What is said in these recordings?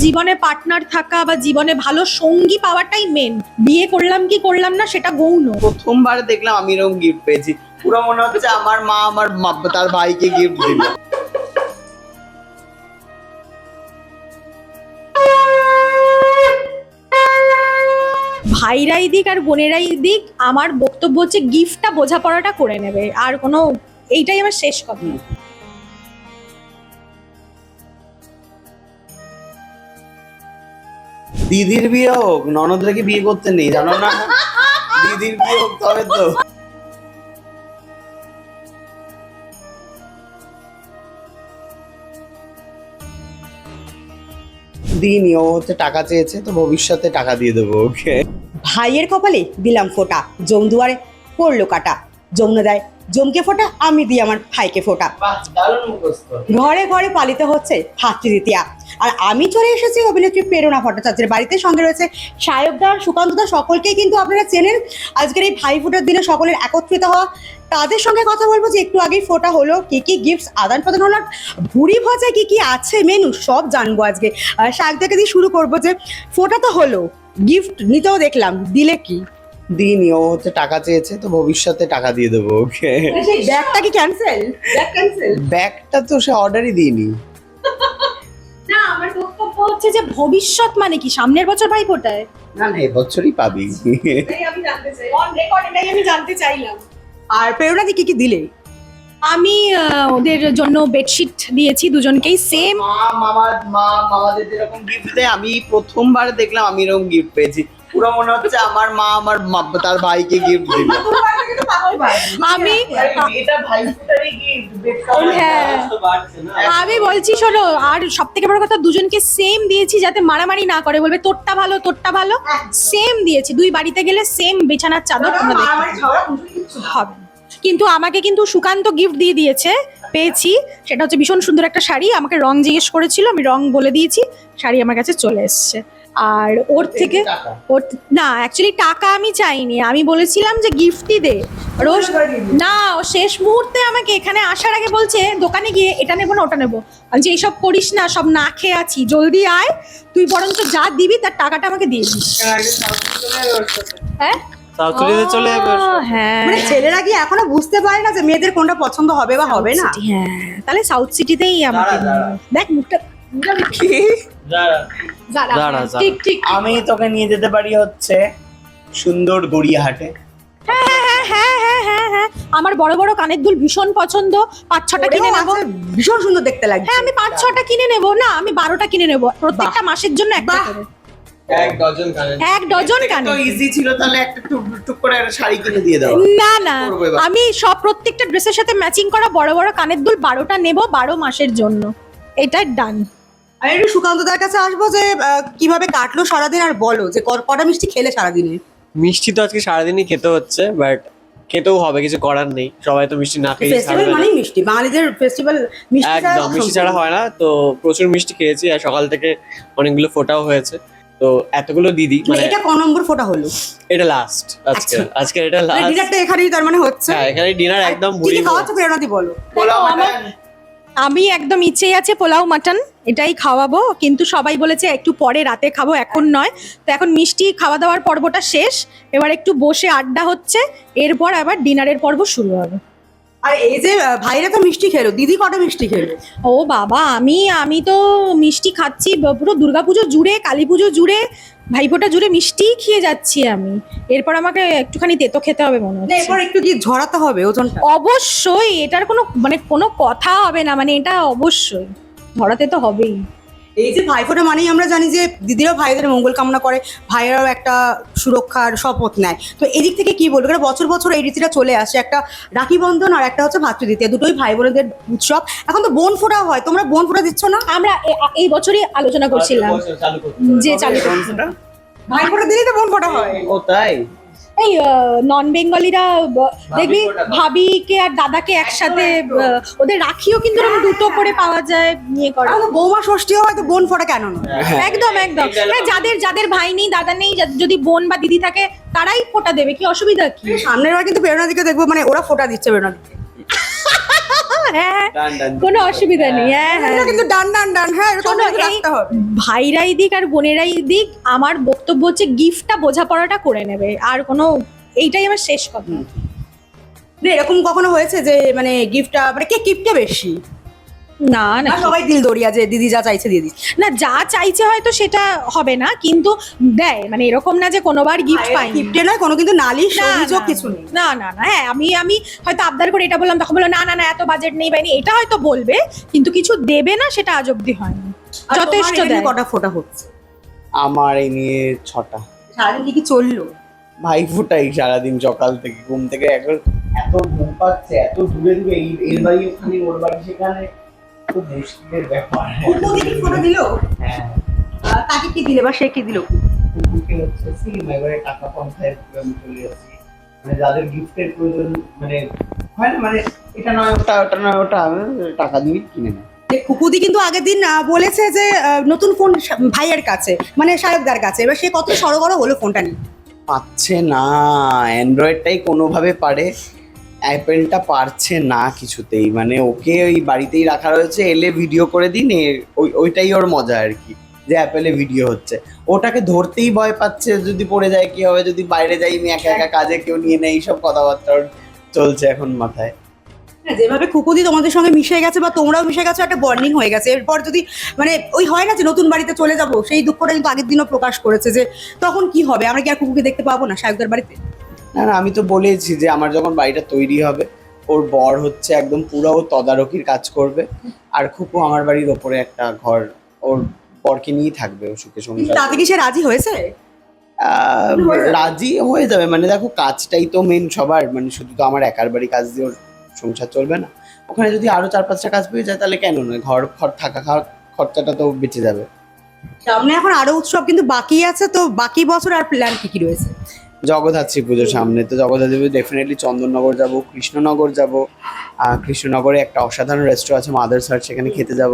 জীবনে পার্টনার থাকা বা জীবনে ভালো সঙ্গী পাওয়াটাই মেন। বিয়ে করলাম কি করলাম না সেটা গৌণ। প্রথমবার দেখলাম আমি এরকম গিফট পেয়েছি, পুরো মনে হচ্ছে আমার মা তার ভাইকে গিফট দিল। ভাইরাই দিক আর বোনেরাই দিক, আমার বক্তব্য হচ্ছে গিফটটা বোঝাপড়াটা করে নেবে, আর কোনো এইটাই আমার শেষ কথা। দিদির বিয়ে হোক, ননদকে বিয়ে করতে নেই জানো না, দিদির বিয়ে হোক তবে তো। দিনই ও হচ্ছে টাকা চেয়েছে, তো ভবিষ্যতে টাকা দিয়ে দেবো ওকে। ভাইয়ের কপালে দিলাম ফোঁটা, জম দুয়ারে পড়লো কাটা। যমুনা দেয় জমকে ফোঁটা, আমি দিই আমার ভাইকে ফোঁটা। দারুণ মুখস্থ। ঘরে ঘরে পালিত হচ্ছে ভাতৃদ্বিতীয়া। আর আমি চলে এসেছি অভিনেত্রী প্রেরণা ভট্টাচার্যের বাড়িতে। সঙ্গে রয়েছে সায়কদার, সুকান্তদা, সকলকেই কিন্তু আপনারা চেনেন। আজকের এই ভাই ফোঁটার দিনে সকলের একত্রিত হওয়া, তাদের সঙ্গে কথা বলবো যে একটু আগেই ফোঁটা হলো, কি কি গিফটস আদান প্রদান হলো, ভুড়ি ভজায় কি কি আছে মেনু সব জানবো আজকে। সায়কদাকে দিয়ে শুরু করবো যে ফোঁটা তো হলো, গিফট নিতেও দেখলাম, দিলে কি? দিনই ও হচ্ছে টাকা চেয়েছে, তো ভবিষ্যতে টাকা দিয়ে দেবো ওকে। সেই ব্যাগটা কি ক্যান্সেল? Bag cancel? ব্যাগটা তো সে অর্ডারই দিইনি। না, আমার বক্তব্য হচ্ছে যে ভবিষ্যৎ মানে কি সামনের বছর ভাই ফোটায়? না না, এবছরই পাবি। আমি জানতে চাই, অন রেকর্ড এটাই আমি জানতে চাইলাম। আর প্রেরণাদি কি কি দিলে? আমি ওদের জন্য বেডশিট দিয়েছি দুজনকেই সেম। মামাদের যেরকম গিফট দেয়, আমি প্রথমবার দেখলাম আমি এরকম গিফট পেয়েছি, পুরো মনে হচ্ছে আমার মা তার ভাইকে গিফট দিল। আমি এটা ভাইফোঁটারই গিফট। হ্যাঁ, আমি বলছি শোনো, আর সব থেকে বড় কথা দুজনকে সেম দিয়েছি যাতে মারামারি না করে, বলবে তোরটা ভালো তোরটা ভালো, সেম দিয়েছি। দুই বাড়িতে গেলে সেম বিছানার চাদর তোমরা দেখতে হবে। কিন্তু আমাকে কিন্তু সুকান্ত গিফট দিয়ে দিয়েছে, পেয়েছি। সেটা হচ্ছে ভীষণ সুন্দর একটা শাড়ি। আমাকে রং জিজ্ঞেস করেছিল, আমি রং বলে দিয়েছি, শাড়ি আমার কাছে চলে এসছে। আর ওর থেকে ওর না, অ্যাকচুয়ালি টাকা আমি চাইনি, আমি বলেছিলাম যে গিফটই দে। রোজ না, ও শেষ মুহূর্তে আমাকে এখানে আসার আগে বলছে দোকানে গিয়ে এটা নেবো না ওটা নেবো। আমি যে এইসব করিস না, সব না খেয়ে আছি, জলদি আয়, তুই বরঞ্চ যা দিবি তার টাকাটা আমাকে দিয়ে দিস। হ্যাঁ চলে যাবে। হ্যাঁ, মানে ছেলেরা কি এখনো বুঝতে পারে না যে মেয়েদের কোনটা পছন্দ হবে বা হবে না? হ্যাঁ, তাহলে সাউথ সিটিতেই আমাকে দেখ মুখটা যারা। ঠিক ঠিক। আমি তোকে নিয়ে যেতে পারি হচ্ছে সুন্দর গড়িয়াহাটে। হ্যাঁ হ্যাঁ হ্যাঁ হ্যাঁ হ্যাঁ হ্যাঁ, আমার বড় বড় কানের দুল ভীষণ পছন্দ, 5-6টা কিনে নেবো। ভীষণ সুন্দর দেখতে লাগছে। হ্যাঁ, আমি 5-6টা কিনে নেবো, না আমি 12টা কিনে নেবো, প্রত্যেকটা মাসের জন্য একটা করে। এক ডজন কানে। এক ডজন কানে। তো ইজি ছিল, তাহলে একটা টুক করে একটা শাড়ি কিনে দিয়ে দাও। না না, করবো এবার। আমি সব প্রত্যেকটা ড্রেসের সাথে ম্যাচিং করা বড় বড় কানের দুল 12টা নেবো 12 মাসের জন্য। এটা ডান। আমি একটু সুকান্তদার কাছে আসবো যে কিভাবে কাটলো সারাদিন, আর বলো যে কটা মিষ্টি খেলে সারাদিনে? মিষ্টি তো আজকে সারাদিনই খেতে হচ্ছে, বাট খেতেও হবে, কিছু করার নেই, সবাই তো মিষ্টি না খেয়ে ফেস্টিভ্যাল মানেই মিষ্টি, বাঙালিদের ফেস্টিভ্যাল মিষ্টি ছাড়া একদম মিষ্টি ছাড়া হয় না। তো প্রচুর মিষ্টি খেয়েছি, আর সকাল থেকে অনেকগুলো ফোটাও হয়েছে। তো এতগুলো দিদি মানে এটা ক নম্বর ফোটা হলো? এটা লাস্ট আজকে এটা লাস্ট। ডিনারটা এখানেই তার মানে হচ্ছে? হ্যাঁ, এখানে ডিনার একদম কি ভুড়ি কি খাওয়াচ্ছ প্রেরণাদি বলো? আমি একদম ইচ্ছেই আছে পোলাও মাটন এটাই খাওয়াবো, কিন্তু সবাই বলেছে একটু পরে রাতে খাবো, এখন নয়। তো এখন মিষ্টি খাওয়া দাওয়ার পর্বটা শেষ, এবার একটু বসে আড্ডা হচ্ছে, এরপর আবার ডিনারের পর্ব শুরু হবে। আর এই যে ভাইরা তো মিষ্টি খেলো, দিদি কটা মিষ্টি খেলো? ও বাবা, আমি তো মিষ্টি খাচ্ছি পুরো দুর্গাপুজো জুড়ে, কালী পুজো জুড়ে, ভাইফোঁটা জুড়ে মিষ্টিই খেয়ে যাচ্ছি আমি। এরপর আমাকে একটুখানি তেতো খেতে হবে মনে না, হচ্ছে। এরপর একটু কি ঝরাতে হবে ওজনটা? অবশ্যই, এটার কোনো কথা হবে না, মানে এটা অবশ্যই ধরাতে তো হবেই। এই যে ভাইফোঁটা মানেই আমরা জানি যে দিদিরাও ভাইদের মঙ্গল কামনা করে, ভাইয়েরাও একটা সুরক্ষার শপথ নেয়। তো এদিক থেকে কি বলবো, কারণ বছর বছর এই রীতিটা চলে আসে, একটা রাখি বন্ধন আর একটা হচ্ছে ভাতৃদ্বিতীয়া, দুটোই ভাই বোনেদের উৎসব। এখন তো বোন ফোঁটা হয়, তোমরা বোন ফোঁটা দিচ্ছ না? আমরা এই বছরই আলোচনা করছিলাম যে চালু ভাই ফোঁটা দিলেই তো বোন ফোঁটা হয়। ও তাই? এই নন বেঙ্গলিরা দেখবি ভাবিকে আর দাদাকে একসাথে ওদের রাখিও কিন্তু এরকম দুটো করে পাওয়া যায়, নিয়ে করে। এখন তো বৌমা ষষ্ঠীও হয়তো বোন ফোঁটা কেন নয়? একদম একদম। হ্যাঁ, যাদের ভাই নেই দাদা নেই, যদি বোন বা দিদি থাকে তারাই ফোঁটা দেবে, কি অসুবিধা কি? সামনের বার কিন্তু প্রেরণাদিকে দেখবো, মানে ওরা ফোঁটা দিচ্ছে প্রেরণাদিকে। হ্যাঁ ডান ডান কোনো অসুবিধা নেই। হ্যাঁ হ্যাঁ এটা কিন্তু ডান ডান ডান, হ্যাঁ এটা শোনো, তোমাকে এই রাখতে হবে। ভাইরাই দিক আর বোনেরাই দিক, আমার বক্তব্য হচ্ছে গিফটটা বোঝাপড়াটা করে নেবে, আর কোনো এইটাই আমার শেষ কথা। না, এরকম কখনো হয়েছে যে মানে গিফটটা মানে কে গিফটটা বেশি, না না না সবাই দিল দরিয়া যে দিদি যা চাইছে দিয়ে দিচ্ছে? না, যা চাইছে হয়তো সেটা হবে না, কিন্তু দেয়, মানে এরকম না যে কোনোবার গিফট পাইনি। গিফটে নয় কোনো কিন্তু নালিশ না, অভিযোগ না, কিছু নেই। না না না, হ্যাঁ আমি হয়তো আবদার করে এটা বললাম, তখন বললো না না না এত বাজেট নেই বাইনি, এটা হয়তো বলবে, কিন্তু কিছু দেবে না সেটা আজ অব্দি হয়নি, আর যথেষ্ট তোমার এটা নিয়ে দেয়। কটা ফোটা হচ্ছে? আমার এই নিয়ে 6টা। সারাদিন কি কি চললো? ভাই ফুটাই সারাদিন সকাল থেকে ঘুম থেকে এখন এত ঘুম পাচ্ছে, এত দূরে দূরে এর বাড়ি ওখানে ওর বাড়ি সেখানে, তো মুশকিলের ব্যাপার। কুকুরকে ফটো দিলো? হ্যাঁ তাকে কি দিলে বা সে কি দিল? কুকুরকে হচ্ছে সিম এবারে টাকা পঞ্চায়েত আমি চলে যাচ্ছি, মানে যাদের গিফটের প্রয়োজন, মানে হয় না মানে এটা নয় ওটা, ওটা নয় ওটা, আমি টাকা দিয়ে কিনে নেয়। কুকুদি কিন্তু আগের দিন বলেছে যে নতুন ফোন ভাইয়ের কাছে, মানে সাহেবদার কাছে। এবার সে কত সরগর হলো ফোনটা নিয়ে। পাচ্ছে না, অ্যান্ড্রয়েডটাই কোনোভাবে পারে, অ্যাপেলটা পারছে না কিছুতেই, মানে ওকে ওই বাড়িতেই রাখা রয়েছে, এলে ভিডিও করে দিন, ওইটাই ওর মজা আর কি, যে অ্যাপেলে ভিডিও হচ্ছে, ওটাকে ধরতেই ভয় পাচ্ছে, যদি পড়ে যায় কি হবে, যদি বাইরে যাই আমি একা একা কাজে কেউ নিয়ে নেই, এইসব কথাবার্তা ওর চলছে এখন মাথায়। হ্যাঁ, যেভাবে কুকুদি তোমাদের সঙ্গে মিশে গেছে বা তোমরাও মিশে গেছো, একটা বন্ডিং হয়ে গেছে। এরপর যদি মানে ওই হয় না যে নতুন বাড়িতে চলে যাব, সেই দুঃখটা কিন্তু আগের দিনও প্রকাশ করেছে যে তখন কি হবে, আমরা কি আর কুকুকে দেখতে পাবো না সাহেবদার বাড়িতে? না না, আমি তো বলেছি যে আমার যখন বাড়িটা তৈরি হবে, ওর বর হচ্ছে একদম পুরো ও তদারকির কাজ করবে, আর খুকু আমার বাড়ির ওপরে একটা ঘর ওর বরকে নিয়েই থাকবে, ও সুখে সংসার। তাতে কি সে রাজি হয়েছে? রাজি হয়ে যাবে, মানে দেখো কাজটাই তো মেন সবার, মানে শুধু তো আমার একার বাড়ি কাজ দিয়ে ওর সংসার চলবে না, ওখানে যদি আরো 4-5টা কাজ পেয়ে যায় তাহলে কেন নয়, ঘর থাকা খাওয়ার খরচাটা তো বেঁচে যাবে। সামনে এখন আরো উৎসব কিন্তু বাকি আছে, তো বাকি বছর আর প্ল্যান কি কি রয়েছে? জগদ্ধাত্রী পুজো সামনে, তো জগদ্ধাত্রী পুজো ডেফিনেটলি চন্দননগর যাব, কৃষ্ণনগর যাব, কৃষ্ণনগরে একটা অসাধারণ রেস্টুরেন্ট আছে মাদার্স হার্ট, সেখানে খেতে যাব।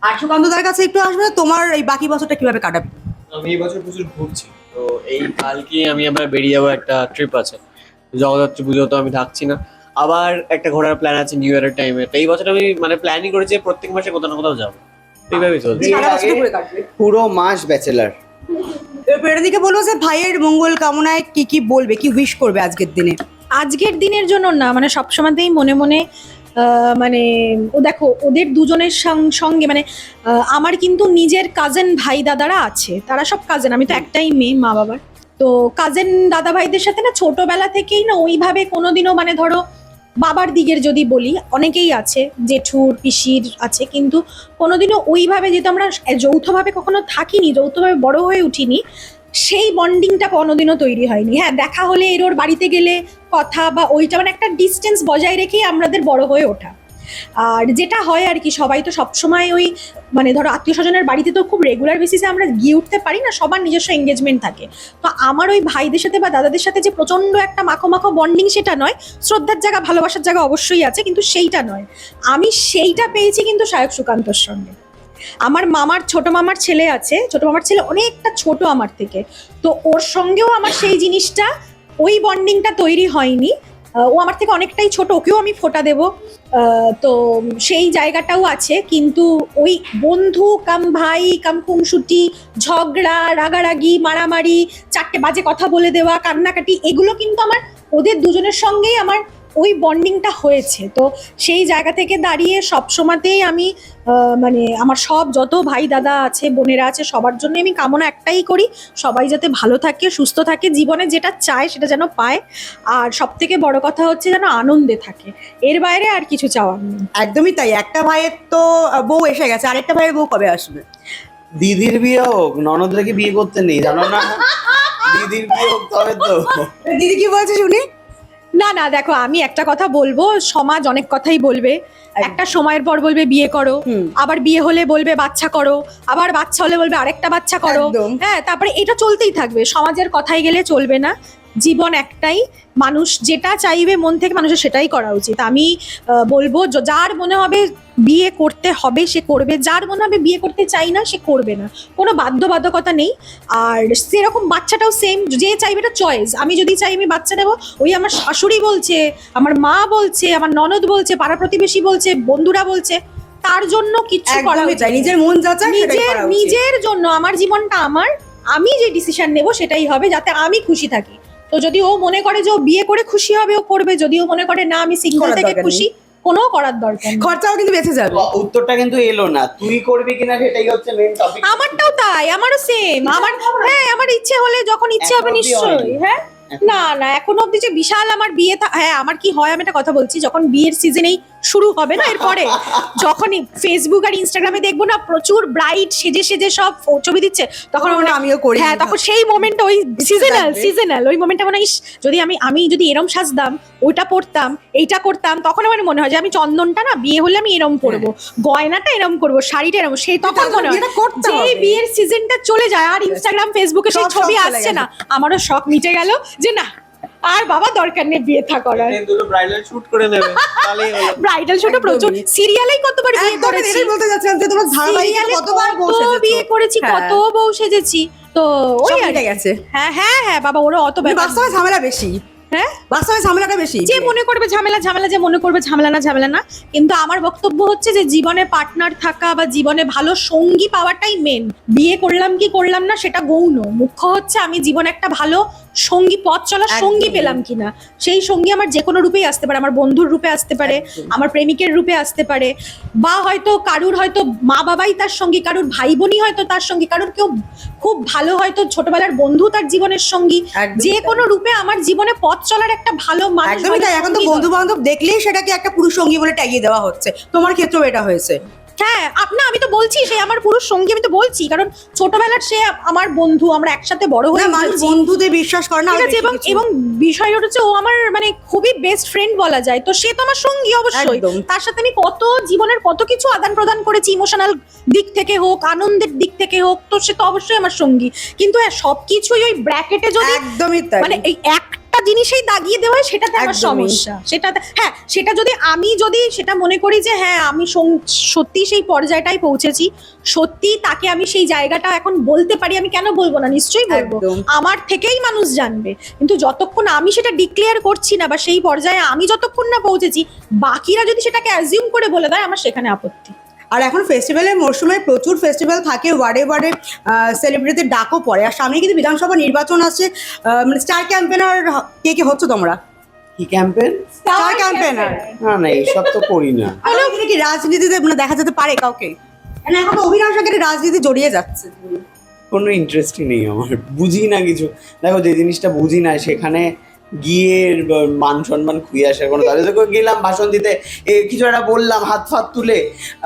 আর সুকান্তদার কাছে একটু আসবে, তোমার এই বাকি বছরটা কিভাবে কাটাবে? আমি এই বছর প্রচুর ঘুরছি, তো এই কালকে আমি আবার বেরিয়ে যাবো, একটা ট্রিপ আছে, জগদ্ধাত্রী পুজো তো আমি থাকছি না, আবার একটা ঘোরার প্ল্যান আছে নিউ ইয়ারের টাইমে। তো এই বছর আমি মানে প্ল্যানই করেছি প্রত্যেক মাসে কোথাও না কোথাও যাবো, এইভাবেই চলছে। সারা বছর ঘুরে কাটবে। পুরো মাস ব্যাচেলার। প্রেরণীকে বলবো যে ভাইয়ের মঙ্গল কামনায় কি কি বলবে, কি উইশ করবে আজকের দিনে? আজকের দিনের জন্য না, মানে সবসময়তেই মনে মনে মানে ও দেখো ওদের দুজনের সঙ্গে মানে আমার কিন্তু নিজের কাজেন ভাই দাদারা আছে, তারা সব কাজেন, আমি তো একটাই মেয়ে মা বাবার, তো কাজেন দাদা ভাইদের সাথে না ছোটবেলা থেকেই না ওইভাবে কোনোদিনও মানে ধরো বাবার দিকের যদি বলি অনেকেই আছে, জেঠুর পিসির আছে, কিন্তু কোনোদিনও ওইভাবে যেহেতু আমরা যৌথভাবে কখনো থাকিনি, যৌথভাবে বড় হয়ে উঠিনি, সেই বন্ডিংটা কোনোদিনও তৈরি হয়নি। হ্যাঁ, দেখা হলে এর ওর বাড়িতে গেলে কথা বা ওইটা মানে একটা ডিস্টেন্স বজায় রেখেই আমাদের বড় হয়ে ওঠা। আর যেটা হয় আর কি, সবাই তো সবসময় ওই মানে ধরো আত্মীয় স্বজনের বাড়িতে তো খুব রেগুলার বেসিসে আমরা গিয়ে উঠতে পারি না, সবার নিজস্ব এঙ্গেজমেন্ট থাকে। তো আমার ওই ভাইদের সাথে বা দাদাদের সাথে যে প্রচন্ড একটা মাখো মাখো বন্ডিং সেটা নয়, শ্রদ্ধার জায়গা ভালোবাসার জায়গা অবশ্যই আছে, কিন্তু সেইটা নয়। আমি সেইটা পেয়েছি কিন্তু সায়ক সুকান্তর সঙ্গে। আমার মামার ছোট মামার ছেলে আছে, ছোট মামার ছেলে অনেকটা ছোট আমার থেকে, তো ওর সঙ্গেও আমার সেই জিনিসটা ওই বন্ডিংটা তৈরি হয়নি। ও আমার থেকে অনেকটাই ছোট, ওকেও আমি ফোঁটা দেব, তো সেই জায়গাটাও আছে, কিন্তু ওই বন্ধু কাম ভাই কাম খুনসুটি, ঝগড়া রাগারাগি মারামারি, 4টে বাজে কথা বলে দেওয়া, কান্নাকাটি, এগুলো কিন্তু আমার ওদের দুজনের সঙ্গেই আমার ওই বন্ডিংটা হয়েছে। তো সেই জায়গা থেকে দাঁড়িয়ে সবসময়তেই আমি মানে আমার সব যত ভাই দাদা আছে বোনেরা আছে সবার জন্য আমি কামনা একটাই করি, সবাই যাতে ভালো থাকে সুস্থ থাকে, জীবনে যেটা চায় সেটা যেন পায়, আর সব থেকে বড় কথা হচ্ছে যেন আনন্দে থাকে, এর বাইরে আর কিছু চাওয়ার নেই। একদমই তাই। একটা ভাইয়ের তো বউ এসে গেছে, আরেকটা ভাইয়ের বউ কবে আসবে? দিদির বিয়ে হোক, ননদকে বিয়ে করতে নেই জানো না, দিদির বিয়ে হোক তবে তো। দিদি কি বলছে শুনি? না না, দেখো আমি একটা কথা বলবো, সমাজ অনেক কথাই বলবে, একটা সময়ের পর বলবে বিয়ে করো, আবার বিয়ে হলে বলবে বাচ্চা করো, আবার বাচ্চা হলে বলবে আরেকটা বাচ্চা করো, একদম। হ্যাঁ, তারপরে এটা চলতেই থাকবে, সমাজের কথাই গেলে চলবে না। জীবন একটাই, মানুষ যেটা চাইবে মন থেকে মানুষের সেটাই করা উচিত। আমি বলবো যার মনে হবে বিয়ে করতে হবে সে করবে, যার মনে হবে বিয়ে করতে চাই না সে করবে না, কোনো বাধ্যবাধকতা নেই। আর সেরকম বাচ্চাটাও সেম, যে চাইবে এটা চয়েস। আমি যদি চাই আমি বাচ্চা নেবো, ওই আমার শাশুড়ি বলছে, আমার মা বলছে, আমার ননদ বলছে, পাড়া প্রতিবেশী বলছে, বন্ধুরা বলছে, তার জন্য কিছু করা একদমই উচিত তাই, নিজের মন যা চায় সেটাই নিজের করা উচিত। নিজের জন্য। আমার জীবনটা আমার, আমি যে ডিসিশন নেব সেটাই হবে যাতে আমি খুশি থাকি। তো যদি ও মনে করে যে ও বিয়ে করে খুশি হবে ও করবে, যদি ও মনে করে না আমি সিঙ্গেল করার থেকে দরকার খুশি, কোনো করার দরকার নেই। খরচাও কিন্তু বেঁচে যাবে। উত্তরটা কিন্তু এলো না, তুই করবি কিনা সেটাই হচ্ছে মেন টপিক। আমারটাও তাই, আমারও সেম। আমার হ্যাঁ, আমার ইচ্ছে হলে যখন ইচ্ছে হবে এখনো অবধি নিশ্চয়ই। হয়নি। হ্যাঁ না না, এখনো অব্দি যে বিশাল আমার বিয়ে হ্যাঁ আমার কি হয় আমি একটা কথা বলছি, যখন বিয়ের সিজনেই শুরু হবে না এরপরে, যখনই ফেসবুক আর ইনস্টাগ্রামে দেখবো না প্রচুর ব্রাইট সেজে সেজে সব ছবি দিচ্ছে, তখন তখন মনে হয়, আমিও করি। হ্যাঁ তখন সেই মোমেন্টটা ওই লাগবে। সিজনাল ওই মোমেন্টটা মনে হয় ইস, যদি আমি যদি এরম সাজতাম, ওইটা পরতাম, এইটা করতাম, তখন আমার মনে হয় যে আমি চন্দনটা না বিয়ে হলে আমি এরম করবো, গয়নাটা এরম করবো, শাড়িটা এরম, সেই তখন মনে হয় বিয়েটা করতে যে এই হবে। বিয়ের সিজনটা চলে যায় আর ইনস্টাগ্রাম ফেসবুকে সেই সব ছবি চলে আসছে গেছে। না, আমারও শখ মিটে গেল যে না আর বাবা দরকার নেই বিয়ে থা করার। দুটো ব্রাইডাল শুট করে নেবে তাহলেই হলো। ব্রাইডাল শুটও একদমই। প্রচুর, সিরিয়ালেই কতবার বিয়ে একদমই করেছি, এটাই বলতে যাচ্ছিলাম যে তোমার ধারাবাহিকে সিরিয়ালে কতবার বউ কত সেজেছো। বিয়ে করেছি, হ্যাঁ। কত বউ সেজেছি। তো ওই সব আর মিটে কি। গেছে। হ্যাঁ হ্যাঁ হ্যাঁ বাবা, ওরা অত কিন্তু ব্যাপার বাস্তবে ঝামেলা বেশি, হ্যাঁ, বাস্তবে ঝামেলাটা বেশি। যে মনে করবে ঝামেলা ঝামেলা, যে মনে করবে ঝামেলা না ঝামেলা না, কিন্তু আমার বক্তব্য হচ্ছে যে জীবনে পার্টনার থাকা বা জীবনে ভালো সঙ্গী পাওয়াটাই মেন। বিয়ে করলাম কি করলাম না সেটা গৌণ, মুখ্য হচ্ছে আমি জীবনে একটা ভালো সঙ্গী, পথ চলার সঙ্গী একদমই। পেলাম কিনা। সেই সঙ্গী আমার যে কোনো রূপেই আসতে পারে, আমার বন্ধুর রূপে আসতে পারে, আমার প্রেমিকের রূপে আসতে পারে, বা হয়তো কারুর হয়তো মা বাবাই তার সঙ্গী, কারুর ভাই বোনই হয়তো তার সঙ্গী, কারুর কেউ খুব ভালো হয়তো ছোটবেলার বন্ধু তার জীবনের সঙ্গী। একদমই যে তাই। কোনো রূপে আমার জীবনে পথ চলার একটা ভালো মানুষ, একদমই ভালো তাই, এখন তো সঙ্গী বন্ধু বান্ধব দেখলেই সেটাকে একটা পুরুষ সঙ্গী বলে ট্যাগিয়ে দেওয়া হচ্ছে। তোমার ক্ষেত্রেও এটা হয়েছে। হ্যাঁ আমি তো বলছি সে আমার পুরুষ সঙ্গী, আমি তো বলছি কারণ ছোটবেলার সে আমার বন্ধু, আমরা একসাথে বড় না, হয়ে মানুষ উঠেছি। বন্ধুদের বিশ্বাস করে না। ঠিক আরো আছে, বেশি এবং কিছু। এবং বিষয় হচ্ছে ও আমার মানে খুবই বেস্ট ফ্রেন্ড বলা যায়, তো সে তো আমার সঙ্গী অবশ্যই। একদম। তার সাথে আমি কত জীবনের কত কিছু আদান প্রদান করেছি, ইমোশনাল দিক থেকে হোক, আনন্দের দিক থেকে হোক, তো সে তো অবশ্যই আমার সঙ্গী। কিন্তু হ্যাঁ সবকিছুই ওই ব্র্যাকেটে যদি একদমই তাই। মানে এই একটা জিনিসেই দাগিয়ে দেওয়া হয় সেটাতে আমার একদমই। সমস্যা। হ্যাঁ সেটা যদি সেটা মনে করি যে হ্যাঁ আমি সত্যি সেই পর্যায়টাই পৌঁছেছি, সত্যি তাকে আমি সেই জায়গাটা এখন বলতে পারি, আমি কেন বলবো না, নিশ্চয়ই বলবো, একদম। আমার থেকেই মানুষ জানবে। কিন্তু যতক্ষণ আমি সেটা ডিক্লেয়ার করছি না বা সেই পর্যায়ে আমি যতক্ষণ না পৌঁছেছি, বাকিরা যদি সেটাকে অ্যাজিউম করে বলে দেয়, আমার সেখানে আপত্তি। আর এখন ফেস্টিভ্যালের মরশুমে প্রচুর ফেস্টিভ্যাল থাকে, ওয়ার্ডে ওয়ার্ডে সেলিব্রিটিদের ডাকও পড়ে। আর সামনে কিন্তু বিধানসভা নির্বাচন আসছে, মানে স্টার ক্যাম্পেনার কে কে হচ্ছে তোমরা? কি ক্যাম্পেন? Star campaigner. না না, এইসব তো করি না। তাহলে কি রাজনীতিতে মানে দেখা যেতে পারে কাউকে? মানে এখন তো অভিনয়ের সঙ্গে রাজনীতি জড়িয়ে যাচ্ছে। কোনো ইন্টারেস্টই নেই আমার, বুঝি না কিছু। দেখো, যে জিনিসটা বুঝি না সেখানে গিয়ে মান সম্মান খুঁয়ে আসার কোনো তাহলে তো গেলাম ভাষণ দিতে, কিছু একটা বললাম হাত ফাত তুলে,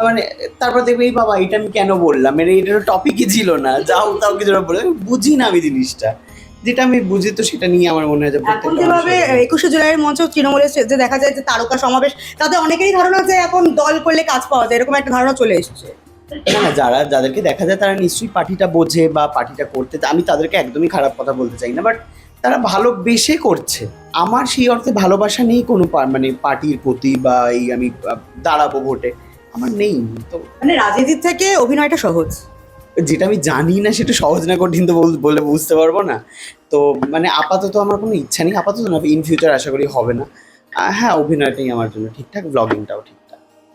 মানে তারপর দেখবে এই বাবা এটা আমি কেন বললাম, এটা টপিকই ছিল না, যাও তাও কিছু একটা বলে। বুঝি না আমি জিনিসটা, যেটা আমি বুঝি তো সেটা নিয়ে আমার মনে হয় যে এখন প্রত্যেকটা যেভাবে মানুষের- 21শে জুলাইয়ের মঞ্চ তৃণমূলের যে দেখা যায় যে তারকা সমাবেশ, তাতে অনেকেরই ধারণা যে এখন দল করলে কাজ পাওয়া যায়, এরকম একটা ধারণা চলে এসেছে। না না, যাদেরকে দেখা যায় তারা নিশ্চয়ই পার্টিটা বোঝে বা পার্টিটা করতে, আমি তাদেরকে একদমই খারাপ কথা বলতে চাই না, বাট তারা ভালোবেসে করছে। আমার সেই অর্থে ভালোবাসা নেই কোনো মানে পার্টির প্রতি, বা এই আমি দাঁড়াবো ভোটে, আমার নেই। তো মানে রাজনীতির থেকে অভিনয়টা সহজ। যেটা আমি জানি না সেটা সহজ না কঠিন তো বলে বুঝতে পারবো না। তো মানে আপাতত আমার কোনো ইচ্ছা নেই, আপাতত না, ইন ফিউচার আশা করি হবে না। হ্যাঁ, অভিনয়টাই আমার জন্য ঠিকঠাক, ব্লগিংটাও ঠিকঠাক।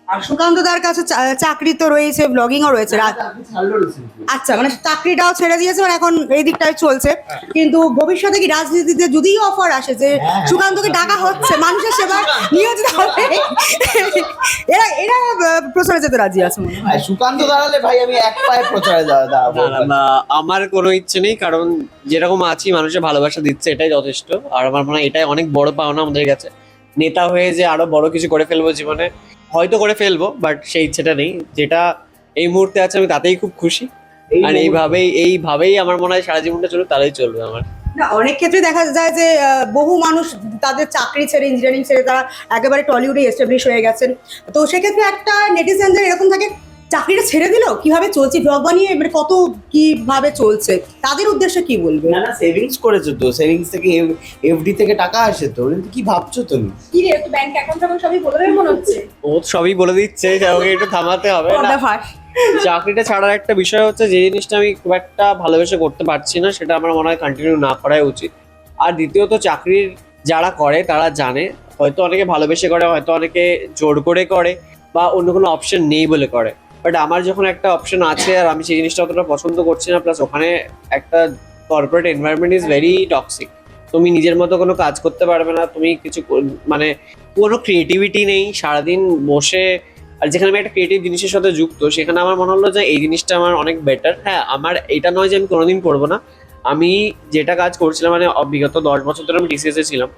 আর সুকান্ত দার কাছে চাকরি তো রয়েছে, ব্লগিংও রয়েছে। আচ্ছা, মানে চাকরিটাও ছেড়ে দিয়েছে, মানে এখন এই দিকটাই চলছে। কিন্তু ভবিষ্যতে কি রাজনীতিতে যদি অফার আসে যে সুকান্তকে ডাকা হচ্ছে মানুষের সেবা নিয়োজিত হবে, এরা এরা প্রচারে যেতে রাজি আছে মনে হয়। সুকান্ত দাঁড়ালে ভাই আমি এক পায়ে প্রচারে দাঁড়াবো। না, আমার কোনো ইচ্ছে নেই, কারণ যেরকম আছি মানুষের ভালোবাসা দিচ্ছে, এটাই যথেষ্ট। আর আমার মনে হয় এটাই অনেক বড় পাওনা আমাদের কাছে। নেতা হয়ে যে আরো বড় কিছু করে ফেলবো জীবনে, হয়তো করে ফেলবো, বাট সেই ইচ্ছেটা নেই। যেটা এই মুহূর্তে আছে আমি তাতেই খুব খুশি। আর এইভাবেই আমার মনে হয় সারা জীবনটা চলবে, তাহলেই চলবে আমার। না, অনেক ক্ষেত্রে দেখা যায় যে বহু মানুষ তাদের চাকরি ছেড়ে, ইঞ্জিনিয়ারিং ছেড়ে তারা একেবারে টলিউডে এস্টাবলিশ হয়ে গেছেন। তো সেক্ষেত্রে একটা নেটিজেনদের এরকম থাকে, চাকরিটা ছেড়ে দিল, কিভাবে চলছে ব্লগ বানিয়ে, মানে কত কিভাবে চলছে, তাদের উদ্দেশ্যে কি বলবে? না না, সেভিংস করেছো তো, সেভিংস থেকে এফডি থেকে টাকা আসে তো, কি ভাবছো তুমি? কি রে, তো ব্যাংক অ্যাকাউন্ট এখন সবই বলে দেবে মনে হচ্ছে। ও সবই বলে দিচ্ছে, ওকে একটু থামাতে হবে না। পর্দা ফাঁস। চাকরিটা ছাড়ার একটা বিষয় হচ্ছে, যে জিনিসটা আমি খুব একটা ভালোবেসে করতে পারছি না, সেটা আমার মনে হয় কন্টিনিউ না করাই উচিত। আর দ্বিতীয়ত, চাকরির যারা করে তারা জানে, হয়তো অনেকে ভালোবেসে করে, হয়তো অনেকে জোর করে করে, বা অন্য কোনো অপশন নেই বলে করে। বাট আমার যখন একটা অপশন আছে আর আমি সেই জিনিসটা অতটা পছন্দ করছি না, প্লাস ওখানে একটা corporate environment is very toxic. তুমি নিজের মতো কোনো কাজ করতে পারবে না, তুমি কিছু মানে কোনো ক্রিয়েটিভিটি নেই, সারাদিন বসে। আর যেখানে আমি একটা ক্রিয়েটিভ জিনিসের সাথে যুক্ত, সেখানে আমার মনে হলো যে এই জিনিসটা আমার অনেক বেটার। হ্যাঁ, আমার এটা নয় যে আমি কোনোদিন করবো না, আমি যেটা কাজ করছিলাম মানে বিগত 10 বছর ধরে আমি টিসিএস এ ছিলাম।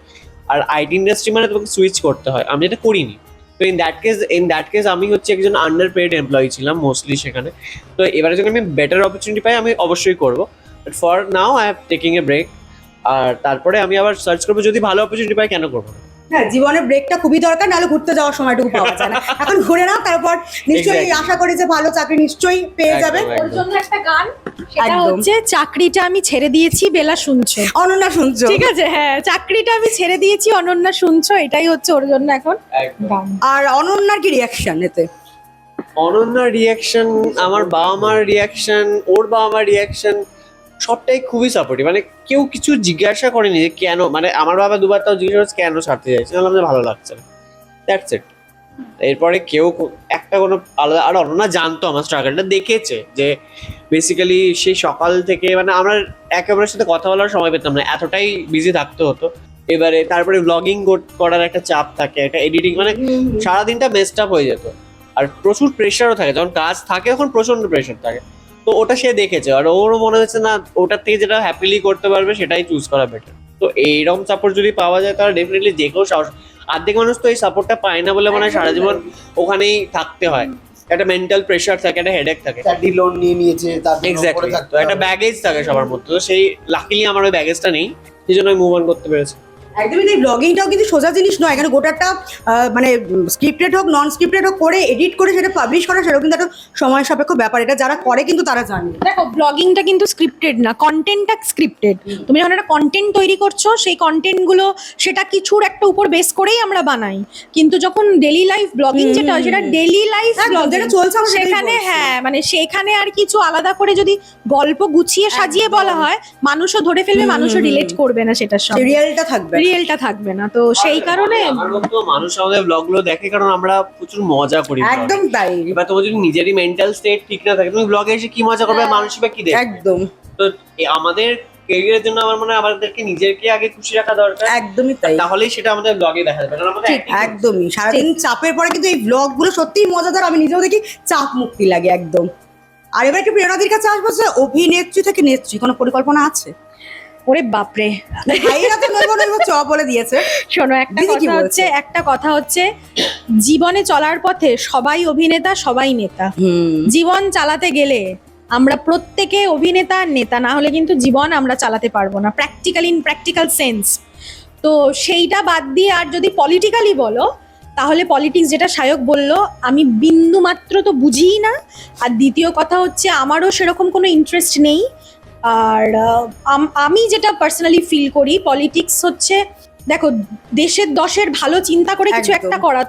আর আইটি ইন্ডাস্ট্রি মানে তোমাকে সুইচ করতে হয়, আমি এটা করিনি। তো ইন দ্যাট কেস আমি হচ্ছে একজন আন্ডার পেড এমপ্লয়ি ছিলাম মোস্টলি সেখানে। তো এবারে যখন আমি বেটার অপরচুনিটি পাই আমি অবশ্যই করবো, but for now I have taking a break. আর তারপরে আমি আবার সার্চ করবো, যদি ভালো অপরচুনিটি পাই কেন করবো না। হ্যাঁ, জীবনের ব্রেকটা খুবই দরকার, নাহলে ঘুরতে যাওয়ার সময়টুকু পাওয়া যায় না। এখন ঘুরে নাও, তারপর নিশ্চয়ই Exactly. আশা করি যে ভালো চাকরি নিশ্চয়ই পেয়ে যাবে। একদম, ওর জন্য একটা গান, সেটা একদম। হচ্ছে চাকরিটা আমি ছেড়ে দিয়েছি বেলা শুনছো। অনন্যা শুনছো? ঠিক আছে, হ্যাঁ, চাকরিটা আমি ছেড়ে দিয়েছি অনন্যা শুনছো, এটাই হচ্ছে ওর জন্য এখন গান। আর অনন্যার কি রিয়াকশন এতে? অনন্যার রিয়াকশন, আমার বাবা মার রিয়াকশন, ওর বাবা মার রিয়াকশন, সবটাই খুবই সাপোর্টিভ। মানে কেউ কিছু জিজ্ঞাসা করেনি যে কেন, মানে আমার বাবা দুবার তাও জিজ্ঞাসা করেছে কেন ছাড়তে চাইছে, বললাম যে ভালো লাগছে না, দ্যাটস ইট। এরপরে কেউ একটা কোনো আলাদা, আর অনন্যা জানতো আমার স্ট্রাগলটা, দেখেছে যে বেসিক্যালি সেই সকাল থেকে মানে আমার একেবারে সাথে কথা বলার সময় পেতাম না, এতটাই বিজি থাকতে হতো। এবারে তারপরে ব্লগিং করার একটা চাপ থাকে, একটা এডিটিং, মানে সারাদিনটা মেসড আপ হয়ে যেত। আর প্রচুর প্রেশারও থাকে, যখন কাজ থাকে তখন প্রচন্ড প্রেশার থাকে। তো ওটা সে দেখেছে, আর ওরও মনে হচ্ছে না ওটার থেকে যেটা হ্যাপিলি করতে পারবে সেটাই চুজ করা বেটার। তো এইরকম সাপোর্ট যদি পাওয়া যায় তাহলে ডেফিনেটলি যে কেউ সাহস। অর্ধেক মানুষ তো এই সাপোর্টটা পায় না বলে মনে হয় সারা জীবন ওখানেই থাকতে হয়, একটা মেন্টাল প্রেশার থাকে, একটা হেডেক থাকে। চাকরি লোন নিয়ে নিয়েছে, তার জন্য এক্স্যাক্টলি, পড়ে থাকতে তো একটা হবে। ব্যাগেজ থাকে সবার মধ্যে। তো সেই লাকিলি আমার ওই ব্যাগেজটা নেই, সেই জন্য আমি মুভ অন করতে পেরেছি। একদমই তাই, ব্লগিংটাও কিন্তু সোজা জিনিস নয়। এখানে গোটাটা মানে স্ক্রিপ্টেড হোক নন স্ক্রিপ্টেড হোক, করে এডিট করে সেটা পাবলিশ করা, সেটাও কিন্তু একটা সময় সাপেক্ষ ব্যাপার। এটা যারা করে কিন্তু তারা জানে। দেখো, ব্লগিংটা কিন্তু স্ক্রিপ্টেড না, কন্টেন্টটা স্ক্রিপ্টেড। তুমি যখন একটা কন্টেন্ট তৈরি করছো, সেই কন্টেন্টগুলো সেটা কিছুর একটা উপর বেস করেই আমরা বানাই। কিন্তু যখন ডেইলি লাইফ ব্লগিং যেটা হয়, সেটা ডেইলি লাইফ একদম, যেটা চলছে আমরা সেটাই সেখানে, বলছি। হ্যাঁ, মানে সেখানে আর কিছু আলাদা করে যদি গল্প গুছিয়ে সাজিয়ে বলা হয়, মানুষও ধরে ফেলবে, মানুষও রিলেট করবে না সেটার সঙ্গে, রিয়েলটা থাকবে। রিয়েলটা থাকবে না। তো সেই কারণে আমার মতো মানুষ আমাদের ব্লগগুলো দেখে, কারণ আমরা প্রচুর মজা করি। একদম তাই, এবার তোমার যদি নিজেরই মেন্টাল স্টেট ঠিক না থাকে, তুমি ব্লগে এসে কি মজা করবে, মানুষ বা কি দেখবে? একদম তো আমাদের ক্যারিয়ারের জন্য আমার মনে হয় আমাদেরকে নিজেকে আগে খুশি রাখা দরকার, একদমই তাই, তাহলেই সেটা আমাদের ব্লগে দেখা যাবে। কারণ আমাদের acting একদমই। সারাদিন চাপের পরে কিন্তু এই ব্লগ গুলো সত্যিই মজাদার, আমি নিজেও দেখি, চাপ মুক্তি লাগে একদম। আর এবার একটু প্রেরণাদির কাছে আসবো, যে অভিনেত্রী থেকে নেত্রী কোনো পরিকল্পনা আছে? ওরে বাপরে, ভাইয়েরা তো নইব নইব চ বলে দিয়েছে। শোনো, একটা দিদি কি কথা হচ্ছে জীবনে চলার পথে সবাই অভিনেতা, সবাই নেতা। জীবন চালাতে গেলে আমরা প্রত্যেকে অভিনেতা আর নেতা, না হলে কিন্তু জীবন আমরা চালাতে পারবো না, প্র্যাকটিক্যাল সেন্স। তো সেইটা বাদ দিয়ে আর যদি পলিটিক্যালি বলো, তাহলে পলিটিক্স যেটা সায়ক বললো, আমি বিন্দু মাত্র তো বুঝিই না। আর দ্বিতীয় কথা হচ্ছে আমারও সেরকম কোনো ইন্টারেস্ট নেই। আর আমি যেটা পার্সোনালি ফিল করি, পলিটিক্স হচ্ছে, দেখো, দেশের দশের ভালো চিন্তা করে কিছু একদম। একটা করা।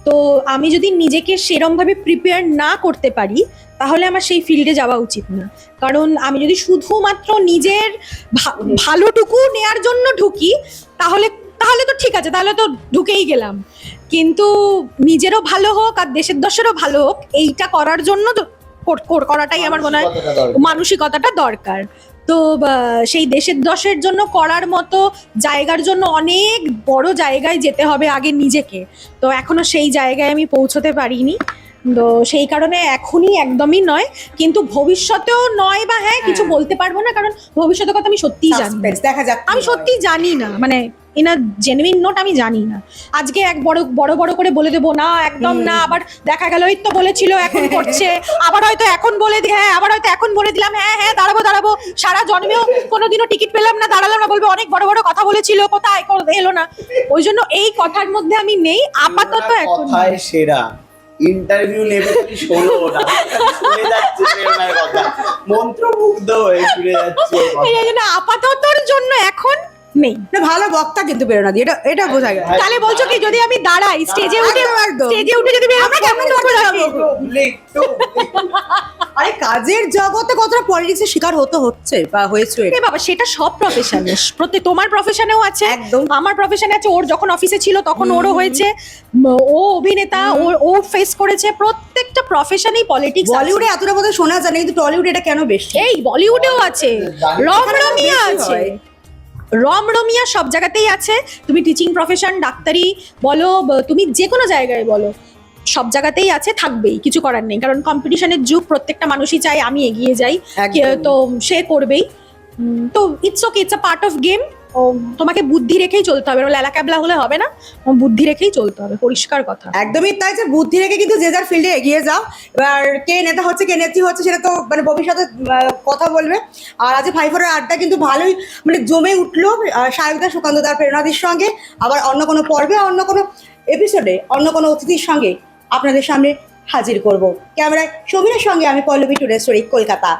তো আমি যদি নিজেকে সেরম ভাবে প্রিপেয়ার না করতে পারি, তাহলে আমার সেই ফিল্ডে যাওয়া উচিত না। কারণ আমি যদি শুধুমাত্র নিজের ভালোটুকু নেয়ার জন্য ঢুকি, তাহলে তো ঠিক আছে, তাহলে তো ঢুকেই গেলাম। কিন্তু নিজেরও ভালো হোক আর দেশের দশেরও ভালো হোক, এইটা করার জন্য করাটাই আমার মনে হয় মানসিকতাটা দরকার। তো সেই দেশের দশের জন্য করার মতো জায়গার জন্য অনেক বড় জায়গায় যেতে হবে আগে নিজেকে। তো এখনো সেই জায়গায় আমি পৌঁছতে পারিনি। তো সেই কারণে এখনই একদমই নয়, কিন্তু ভবিষ্যতেও নয়, বা হ্যাঁ, কিছু বলতে পারবো না, কারণ ভবিষ্যতের কথা আমি সত্যিই জানি না। Suspense, দেখা যাক। আমি সত্যি জানি না, মানে ইন আ জেনুইন নোট আমি জানি না। আজকে এক বড় করে বলে দেবো না, একদম না, আবার দেখা গেল এই তো বলেছিল এখন করছে, আবার হয়তো এখন বলে আবার হয়তো এখন বলে দিলাম হ্যাঁ দাঁড়াবো, সারা জন্মেও কোনোদিনও টিকিট পেলাম না, দাঁড়ালাম না, বলবে অনেক বড় কথা বলেছিল, কোথায় এলো না। ওই জন্য এই কথার মধ্যে আমি নেই আপাতত। এখন কথায় সেরা ইন্টারভিউ নেবে তুমি শোনো না, শুনে যাচ্ছে প্রেরণার কথা, মন্ত্রমুগ্ধ হয়ে শুনে যাচ্ছে ওর কথা। এই জন্য আপাততর জন্য এখন নেই। না ভালো বক্তা কিন্তু প্রেরণা দি, এটা এটা বোঝা গেল। তাহলে বলছো কি যদি আমি দাঁড়াই স্টেজে উঠে, একদম, একদম। স্টেজে উঠে যদি আমরা কেমন করে যাবো? আরে কাজের জগতে কতটা পলিটিক্সের শিকার হচ্ছে বা হয়েছে এ বাবা সেটা সব প্রফেশনে, তোমার প্রফেশনেও আছে, একদম। আমার প্রফেশনে আছে। ওর যখন অফিসে ছিল তখন ওরও হয়েছে, ও অভিনেতা, ও ফেস করেছে। প্রত্যেকটা প্রফেশনেই পলিটিক্স। বলিউডে এতটা কথা শোনা যায় না, কিন্তু টলিউডে এটা কেন বেশি? এই বলিউডেও আছে, রমরমিয়া বেশি আছে, হয়। রমরমিয়া সব জায়গাতেই আছে। তুমি টিচিং প্রফেশন, ডাক্তারি বলো, তুমি যে কোনো জায়গায় বলো, সব জায়গাতেই আছে, থাকবেই, কিছু করার নেই। কারণ কম্পিটিশনের যুগ, প্রত্যেকটা মানুষই চায় আমি এগিয়ে যাই, একদম। তো সে করবেই। তো it's okay, it's a part of game. তোমাকে বুদ্ধি রেখেই চলতে হবে, লেলা ক্যাবলা হলে হবে না, বুদ্ধি রেখেই চলতে হবে, পরিষ্কার কথা। একদমই তাই, যে বুদ্ধি রেখে কিন্তু যে যার ফিল্ডে এগিয়ে যাও। এবার কে নেতা হচ্ছে কে নেত্রী হচ্ছে সেটা তো মানে ভবিষ্যতে কথা বলবে। আর আজ ফাইফারের আড্ডা কিন্তু ভালোই মানে জমে উঠলো সায়কদা, সুকান্তদার, প্রেরণাদির সঙ্গে। আবার অন্য কোনো পর্বে, অন্য কোনো এপিসোডে, অন্য কোনো অতিথির সঙ্গে আপনাদের সামনে হাজির করব। ক্যামেরায় সমীরের সঙ্গে আমি পল্লবী টুডে স্টোরি, কলকাতা।